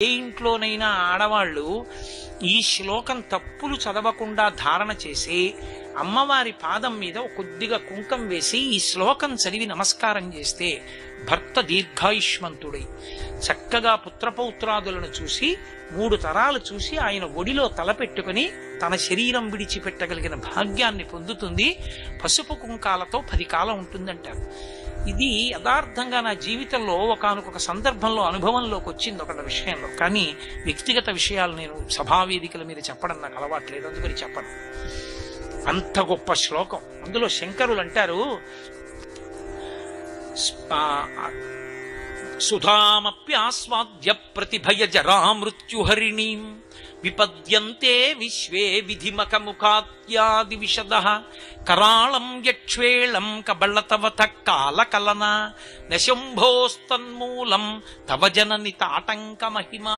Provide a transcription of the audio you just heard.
ఏ ఇంట్లోనైనా ఆడవాళ్ళు ఈ శ్లోకం తప్పులు చదవకుండా ధారణ చేసి అమ్మవారి పాదం మీద కొద్దిగా కుంకం వేసి ఈ శ్లోకం చదివి నమస్కారం చేస్తే భర్త దీర్ఘాయుష్మంతుడై చక్కగా పుత్రపౌత్రాదులను చూసి 3 తరాలు చూసి ఆయన ఒడిలో తలపెట్టుకుని తన శరీరం విడిచిపెట్టగలిగిన భాగ్యాన్ని పొందుతుంది. పసుపు కుంకాలతో 10 కాలం ఉంటుందంటారు. ఇది యథార్థంగా నా జీవితంలో ఒకానొక సందర్భంలో అనుభవంలోకి వచ్చింది ఒక విషయంలో. కానీ వ్యక్తిగత విషయాలు నేను సభావేదికల మీద చెప్పడం నాకు అలవాట్లేదు, అందుకని చెప్పను. అంత గొప్ప శ్లోకం. అందులో శంకరులు అంటారు, సుధామప్యాస్వాద్య ప్రతిభయ జరా మృత్యుహరిణీం విపద్యంతే విశ్వే విధిమకముఖాత్యాది విశదః కరాళం యక్ష్వేళం కబళతవత కాలకలన నశంభోస్తన్మూలం తవ జనని తాటంక మహిమ.